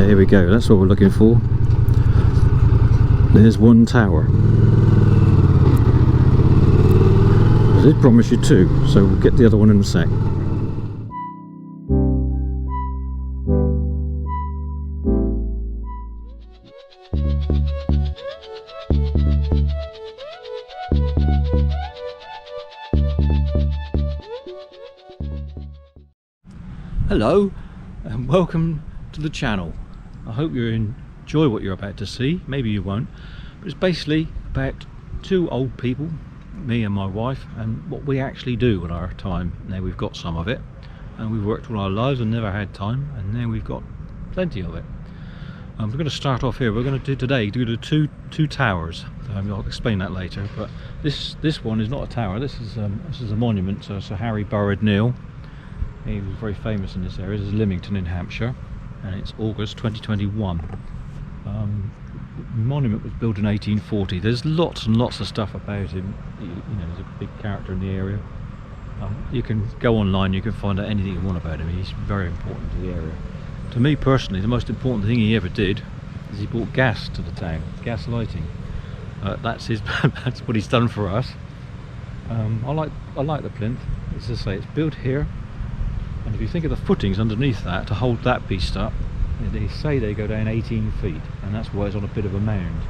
There we go, that's what we're looking for. There's one tower. I did promise you two, so we'll get the other one in a sec. Hello and welcome to the channel. I hope you enjoy what you're about to see. Maybe you won't, but it's basically about two old people, me and my wife, and what we actually do with our time. Now we've got some of it, and we've worked all our lives and never had time, and now we've got plenty of it. We're going to start off here. We're going to do the two towers. I'll explain that later. But this one is not a tower. This is a monument to Sir Harry Burrard-Neil. He was very famous in this area. This is Lymington in Hampshire, and it's August 2021. The monument was built in 1840. There's lots and lots of stuff about him. You know, he's a big character in the area. You can go online, you can find out anything you want about him. He's very important to the area. To me personally, the most important thing he ever did is he brought gas to the town, gas lighting. That's what he's done for us. I like the plinth. As I say, it's built here. And if you think of the footings underneath that to hold that beast up, they say they go down 18 feet, and that's why it's on a bit of a mound.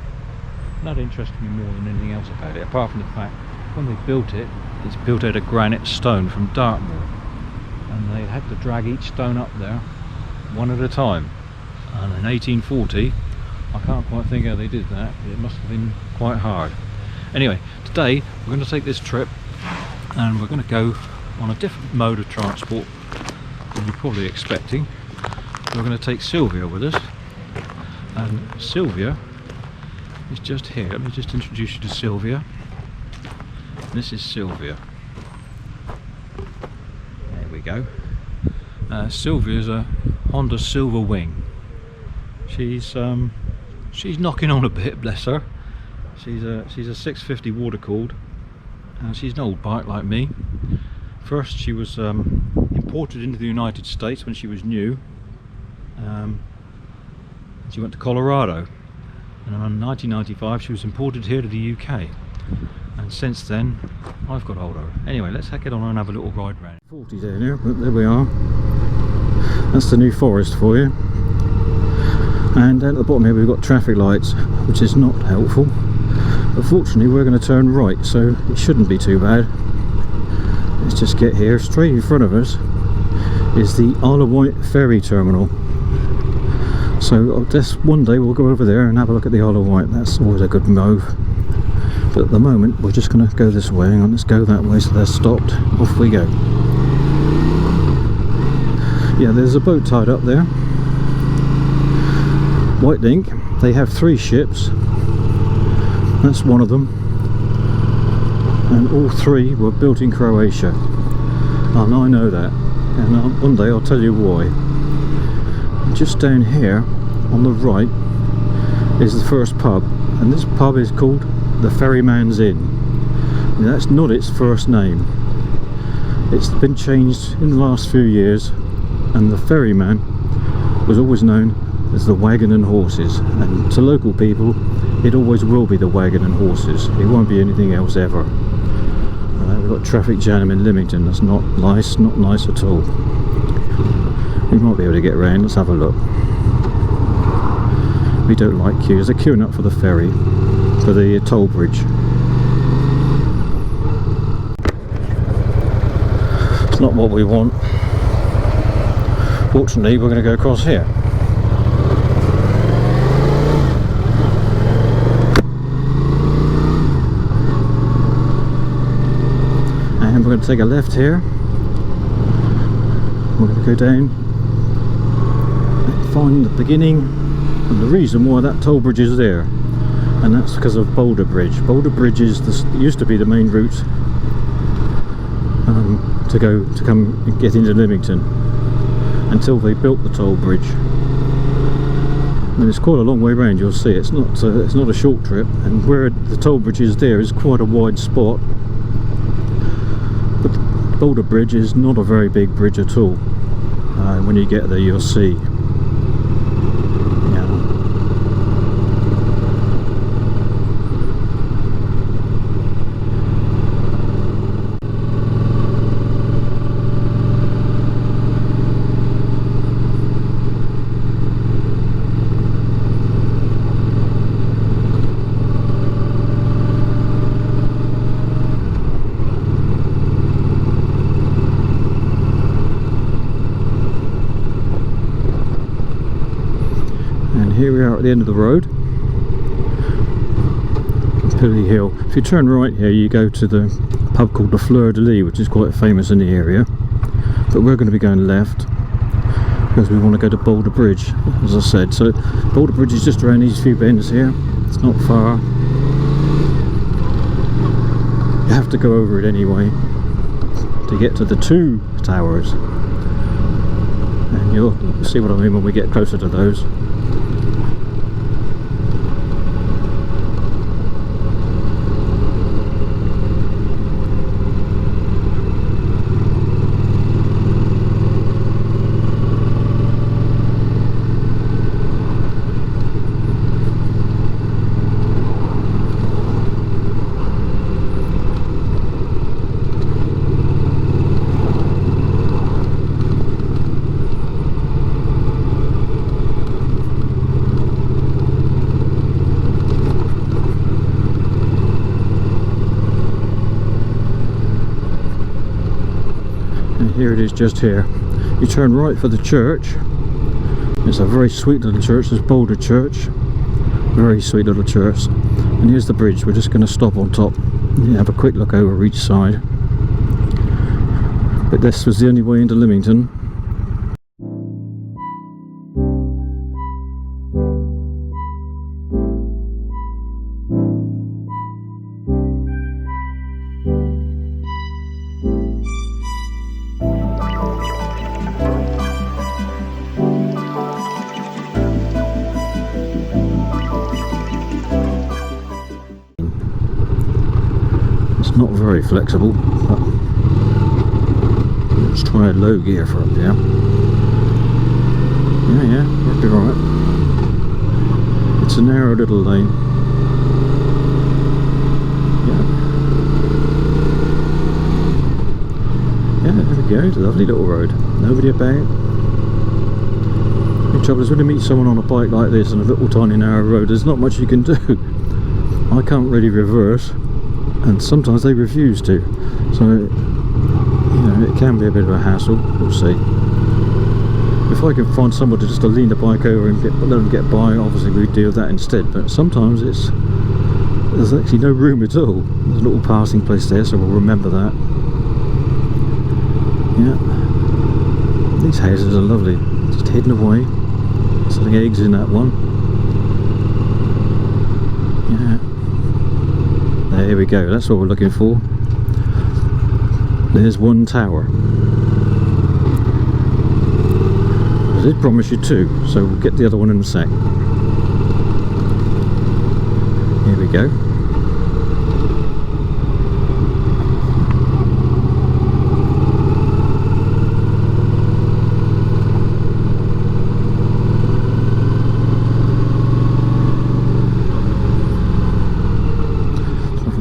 That interested me more than anything else about it, apart from the fact when they built it, it's built out of granite stone from Dartmoor, and they had to drag each stone up there one at a time. And in 1840, I can't quite think how they did that, but it must have been quite hard. Anyway, today we're going to take this trip, and we're going to go on a different mode of transport than you're probably expecting. We're going to take Sylvia with us, and Sylvia is just here. Let me just introduce you to Sylvia. This is Sylvia. There we go. Sylvia's a Honda Silver Wing. She's knocking on a bit, bless her. She's a 650 water cooled. She's an old bike like me. First she was imported into the United States when she was new. She went to Colorado, and in 1995 she was imported here to the UK, and since then I've got hold of her. Anyway, let's get on and have a little ride round. 40 down here, but there we are. That's the New Forest for you. And down at the bottom here we've got traffic lights, which is not helpful. But fortunately we're going to turn right, so it shouldn't be too bad. Let's just get here. Straight in front of us is the Isle of Wight ferry terminal. So just one day we'll go over there and have a look at the Isle of Wight. That's always a good move. But at the moment we're just going to go this way. Hang on, let's go that way. So they're stopped. Off we go. Yeah, there's a boat tied up there. Whitelink, they have 3 ships. That's one of them. And all 3 were built in Croatia. And I know that. And one day I'll tell you why. Just down here on the right is the first pub, and this pub is called the Ferryman's Inn. Now, that's not its first name. It's been changed in the last few years, and the Ferryman was always known as the Wagon and Horses, and to local people it always will be the Wagon and Horses. It won't be anything else ever. We've got traffic jam in Lymington. That's not nice at all. We might be able to get around. Let's have a look. We don't like queues. They're queuing up for the ferry, for the toll bridge. It's not what we want. Fortunately we're going to go across here. And we're going to take a left here. We're going to go down and find the beginning and the reason why that toll bridge is there, and that's because of Boulder Bridge. Boulder Bridge used to be the main route to come and get into Lymington until they built the toll bridge. And it's quite a long way round. You'll see it's not a short trip, and where the toll bridge is there is quite a wide spot. But the Boulder Bridge is not a very big bridge at all. When you get there you'll see. here we are at the end of the road. Pilly Hill. If you turn right here, you go to the pub called the Fleur de Lis, which is quite famous in the area. But we're going to be going left because we want to go to Boulder Bridge, as I said. So Boulder Bridge is just around these few bends here. It's not far. You have to go over it anyway to get to the two towers. And you'll see what I mean when we get closer to those. Here it is, just here. You turn right for the church. It's a very sweet little church. There's Boulder Church. Very sweet little church. And here's the bridge. We're just going to stop on top and have a quick look over each side. But this was the only way into Lymington. Not very flexible, but let's try a low gear for up here. Yeah, that'll be right. It's a narrow little lane. Yeah, there we go. Lovely little road. Nobody about. The trouble is when you meet someone on a bike like this on a little tiny narrow road, there's not much you can do. I can't really reverse. And sometimes they refuse to, so you know it can be a bit of a hassle. We'll see. If I can find somebody just to lean the bike over and let them get by, obviously we'd do that instead. But sometimes there's actually no room at all. There's a little passing place there, so we'll remember that. Yeah, these houses are lovely, just hidden away. Selling eggs in that one. Yeah. There we go, that's what we're looking for. There's one tower. I did promise you two, so we'll get the other one in a sec. Here we go.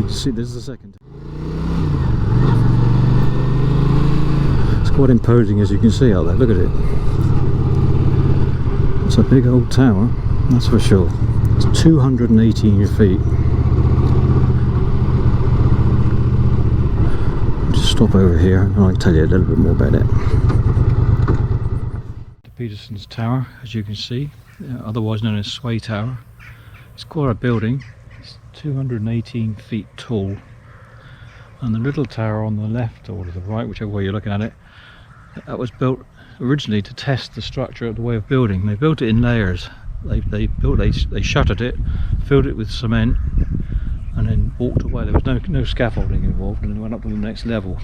See, this is the second. It's quite imposing, as you can see out there. Look at it. It's a big old tower, that's for sure. It's 218 feet. I'll just stop over here and I'll tell you a little bit more about it. The Peterson's Tower, as you can see, otherwise known as Sway Tower. It's quite a building. 218 feet tall, and the little tower on the left or to the right, whichever way you're looking at it, that was built originally to test the structure of the way of building. They built it in layers. They shuttered it, filled it with cement, and then walked away. There was no scaffolding involved, and then went up to the next level.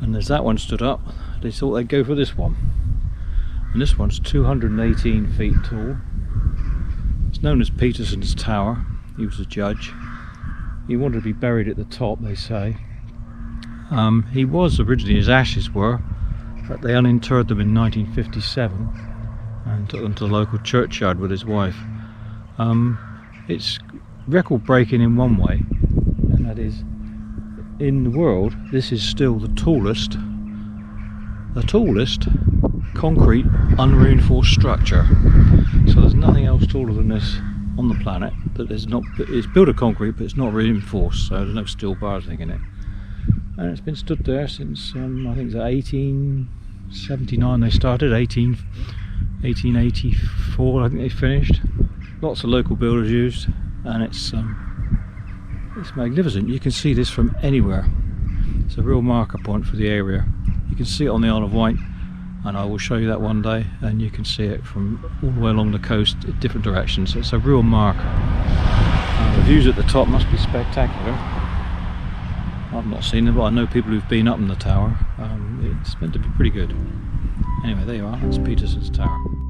And as that one stood up, they thought they'd go for this one. And this one's 218 feet tall. It's known as Peterson's Tower. He was a judge. He wanted to be buried at the top, they say. He was originally, his ashes were, but they uninterred them in 1957 and took them to the local churchyard with his wife. It's record breaking in one way, and that is, in the world, this is still the tallest concrete unreinforced structure. So there's nothing else taller than this on the planet that is not. It's built of concrete, but it's not reinforced, so there's no steel bars in it. And it's been stood there since I think it's 1879 they started, 1884 I think they finished. Lots of local builders used, and it's magnificent. You can see this from anywhere. It's a real marker point for the area. You can see it on the Isle of Wight, and I will show you that one day, and you can see it from all the way along the coast in different directions. It's a real marker. The views at the top must be spectacular. I've not seen them, but I know people who've been up in the tower. It's meant to be pretty good. Anyway, there you are, that's Peterson's Tower.